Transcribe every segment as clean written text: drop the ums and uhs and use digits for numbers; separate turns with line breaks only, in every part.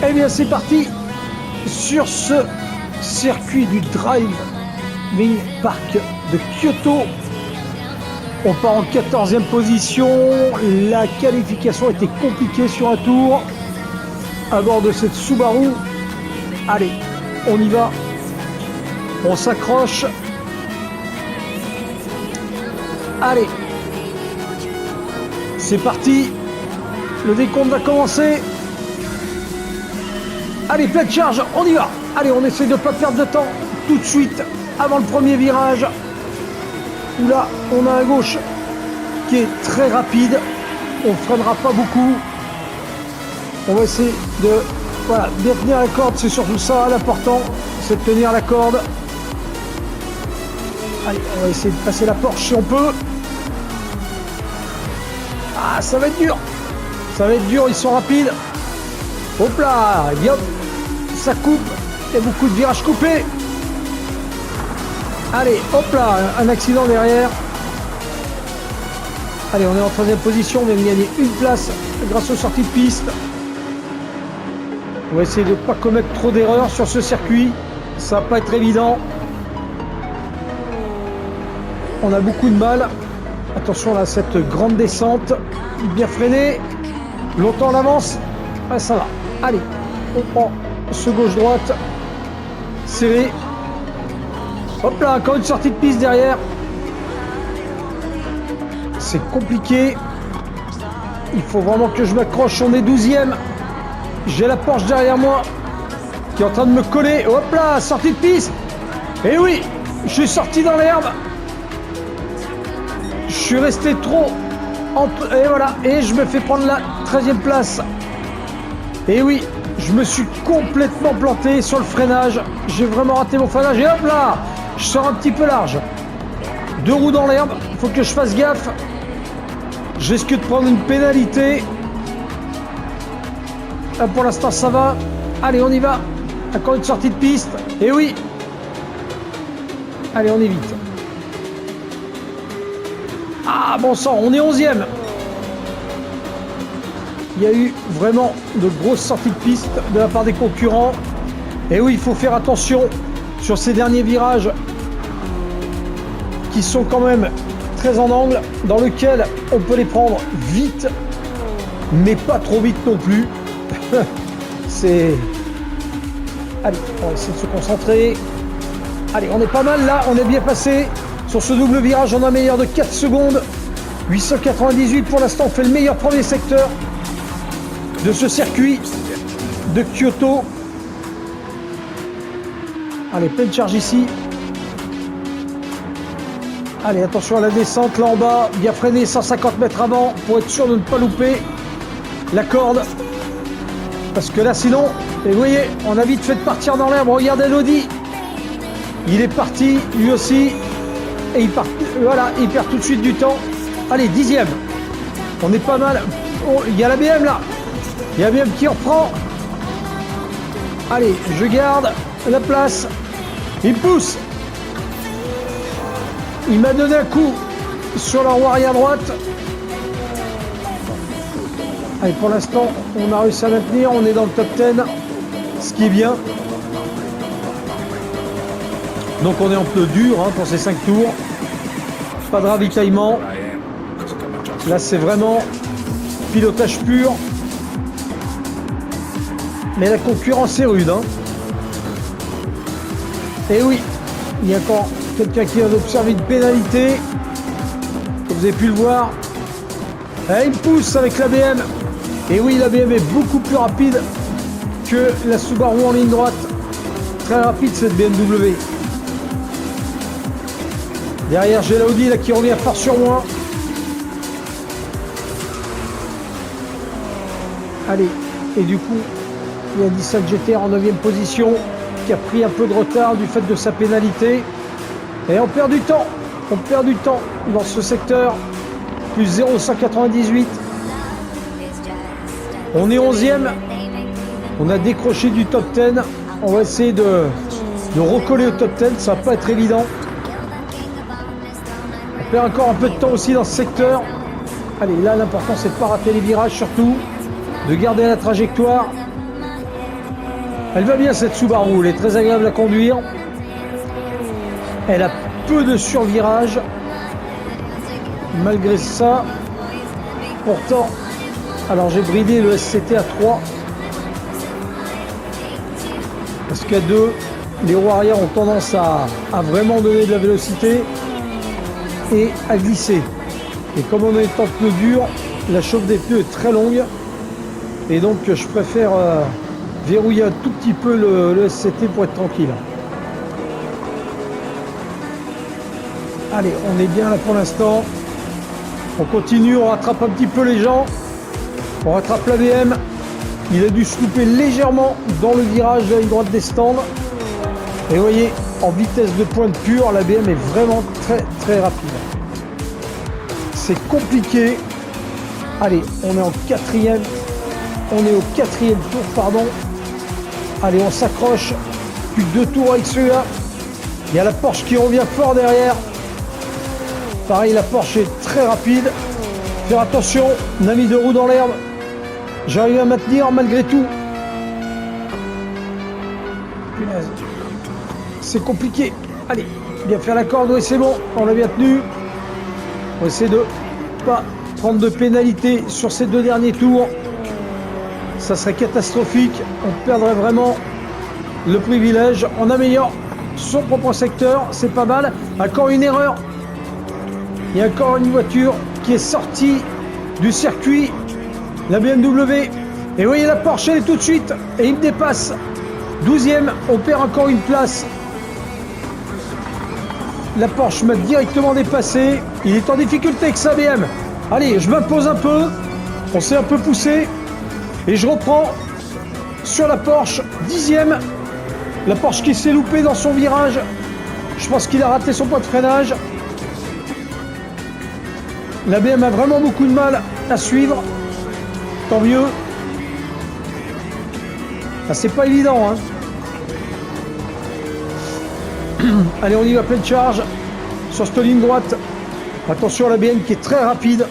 Eh bien, c'est parti sur ce circuit du Driving Park de Kyoto. On part en 14e position. La qualification était compliquée sur un tour à bord de cette Subaru. Allez, on y va. On s'accroche. Allez, c'est parti. Le décompte va commencer. Allez, pleine charge, on y va. Allez, on essaie de ne pas perdre de temps tout de suite avant le premier virage. Où là, on a à gauche qui est très rapide. On ne freinera pas beaucoup. On va essayer de bien tenir la corde. C'est surtout ça l'important, c'est de tenir la corde. Allez, on va essayer de passer la Porsche si on peut. Ah, ça va être dur. Ça va être dur, ils sont rapides. Hop là, hop, ça coupe. Il y a beaucoup de virages coupés. Allez, hop là, un accident derrière. Allez, on est en 3e position, on vient de gagner une place grâce aux sorties de piste. On va essayer de ne pas commettre trop d'erreurs sur ce circuit. Ça va pas être évident. On a beaucoup de mal. Attention là, cette grande descente. Bien freinée. Longtemps en avance. Ah, ça va. Allez, on prend ce gauche-droite. Serré. Hop là, encore une sortie de piste derrière. C'est compliqué. Il faut vraiment que je m'accroche. On est 12e. J'ai la Porsche derrière moi qui est en train de me coller. Hop là, sortie de piste. Et oui, je suis sorti dans l'herbe. Je suis resté trop et voilà, et je me fais prendre la 13e place. Et oui, je me suis complètement planté sur le freinage. J'ai vraiment raté mon freinage et hop là, je sors un petit peu large. 2 roues dans l'herbe, il faut que je fasse gaffe. Je risque de prendre une pénalité. Là, pour l'instant ça va. Allez, on y va. Encore une sortie de piste. Et oui. Allez, on est vite. Ah bon sang, on est 11e. Il y a eu vraiment de grosses sorties de piste de la part des concurrents. Et oui, il faut faire attention sur ces derniers virages qui sont quand même très en angle, dans lequel on peut les prendre vite, mais pas trop vite non plus. C'est... Allez, on va essayer de se concentrer. Allez, on est pas mal là, on est bien passé. Sur ce double virage, on a un meilleur de 4 secondes. 898 pour l'instant, on fait le meilleur premier secteur de ce circuit de Kyoto. Allez, pleine charge ici. Allez, attention à la descente là en bas. Bien freiné 150 mètres avant pour être sûr de ne pas louper la corde. Parce que là, sinon, et vous voyez, on a vite fait de partir dans l'herbe. Regardez l'Audi. Il est parti, lui aussi. Et il part, voilà, il perd tout de suite du temps. Allez, 10e. On est pas mal. Oh, il y a la BM là. Il y a la BM qui reprend. Allez, je garde la place. Il pousse. Il m'a donné un coup sur la roue arrière droite. Allez, pour l'instant, on a réussi à maintenir. On est dans le top 10, ce qui est bien. Donc on est en pneu dur pour ces 5 tours. Pas de ravitaillement. Là, c'est vraiment pilotage pur. Mais la concurrence est rude. Et oui, il y a encore quelqu'un qui vient d'observer une pénalité. Comme vous avez pu le voir. Et il pousse avec la BM. Et oui, la BM est beaucoup plus rapide que la Subaru en ligne droite. Très rapide cette BMW. Derrière, j'ai l'Audi là qui revient fort sur moi. Allez, et du coup, il y a Nissan GT en 9e position qui a pris un peu de retard du fait de sa pénalité. Et on perd du temps. On perd du temps dans ce secteur. Plus 0,198. On est 11e. On a décroché du top 10. On va essayer de recoller au top 10. Ça va pas être évident. On perd encore un peu de temps aussi dans ce secteur. Allez, là, l'important, c'est de ne pas rater les virages surtout. De garder la trajectoire. Elle va bien cette Subaru, elle est très agréable à conduire. Elle a peu de survirage. Malgré ça, pourtant, alors j'ai bridé le SCT à 3. Parce qu'à 2, les roues arrière ont tendance à vraiment donner de la vélocité et à glisser. Et comme on est en pneu dur, la chauffe des pneus est très longue. Et donc je préfère verrouiller un tout petit peu le SCT pour être tranquille. Allez, on est bien là pour l'instant. On continue, on rattrape un petit peu les gens. On rattrape la BM. Il a dû se louper légèrement dans le virage de la ligne droite des stands. Et vous voyez, en vitesse de pointe pure, la BM est vraiment très très rapide. C'est compliqué. Allez, on est en quatrième. On est au quatrième tour, pardon. Allez, on s'accroche. Plus que 2 tours avec celui-là. Il y a la Porsche qui revient fort derrière. Pareil, la Porsche est très rapide. Faire attention, on a mis 2 roues dans l'herbe. J'arrive à maintenir malgré tout. Punaise. C'est compliqué. Allez, bien faire la corde, oui c'est bon, on l'a bien tenu. On va essayer de pas prendre de pénalité sur ces 2 derniers tours. Ça serait catastrophique. On perdrait vraiment le privilège. On améliore son propre secteur, c'est pas mal. Encore une erreur. Il y a encore une voiture qui est sortie du circuit. La BMW. Et vous voyez la Porsche, elle est tout de suite. Et il me dépasse. 12e, on perd encore une place. La Porsche m'a directement dépassé. Il est en difficulté avec sa BM. Allez, je m'impose un peu. On s'est un peu poussé. Et je reprends sur la Porsche. 10e. La Porsche qui s'est loupée dans son virage. Je pense qu'il a raté son point de freinage. La BM a vraiment beaucoup de mal à suivre. Tant mieux. Ah, c'est pas évident, hein. Allez, on y va, pleine charge. Sur cette ligne droite. Attention à la BM qui est très rapide.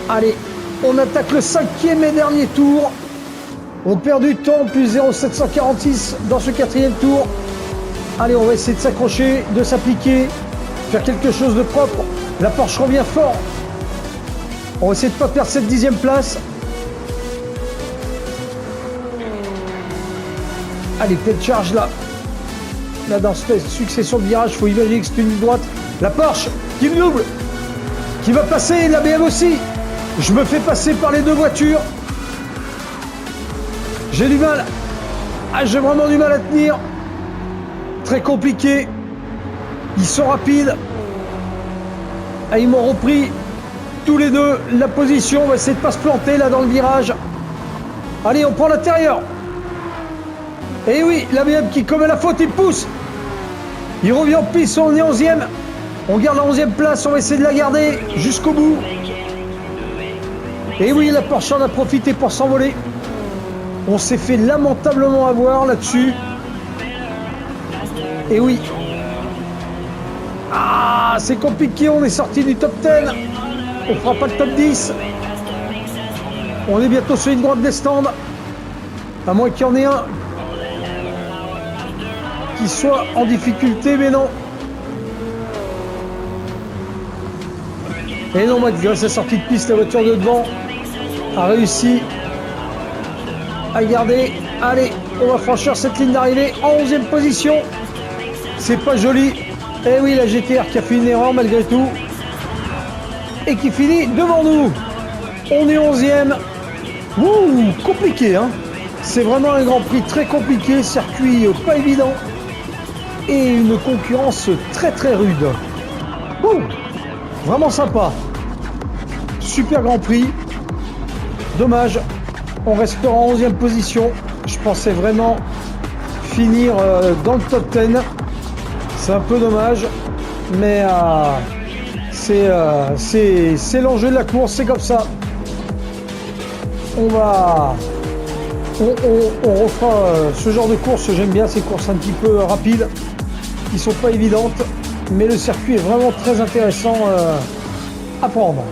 Allez, on attaque le 5e et dernier tour. On perd du temps, plus 0,746 dans ce 4e tour. Allez, on va essayer de s'accrocher, de s'appliquer, faire quelque chose de propre. La Porsche revient fort. On va essayer de ne pas perdre cette 10e place. Allez, pleine charge là. Là, dans cette succession de virages, il faut imaginer que c'est une ligne droite. La Porsche qui me double, qui va passer, la BM aussi. Je me fais passer par les 2 voitures. J'ai du mal. Ah, j'ai vraiment du mal à tenir. Très compliqué. Ils sont rapides. Ah, ils m'ont repris tous les 2 la position. On va essayer de ne pas se planter là dans le virage. Allez, on prend l'intérieur. Et oui, la BM qui commet la faute, il pousse. Il revient en piste, on est 11e. On garde la 11e place, on va essayer de la garder jusqu'au bout. Et oui, la Porsche en a profité pour s'envoler. On s'est fait lamentablement avoir là-dessus. Et oui. Ah, c'est compliqué, on est sorti du top 10. On fera pas le top 10. On est bientôt sur une droite des stands. À moins qu'il y en ait un qui soit en difficulté, mais non. Et non, malgré sa sortie de piste, la voiture de devant a réussi à garder. Allez, on va franchir cette ligne d'arrivée en 11e position. C'est pas joli. Et oui, la GTR qui a fait une erreur malgré tout. Et qui finit devant nous. On est 11e. Ouh, compliqué, hein. C'est vraiment un Grand Prix très compliqué, circuit pas évident. Et une concurrence très très rude. Ouh, vraiment sympa. Super Grand Prix. Dommage, on restera en 11e position. Je pensais vraiment finir dans le top 10. C'est un peu dommage, mais c'est l'enjeu de la course, c'est comme ça. On refera ce genre de course, j'aime bien ces courses un petit peu rapides, qui sont pas évidentes, mais le circuit est vraiment très intéressant à prendre.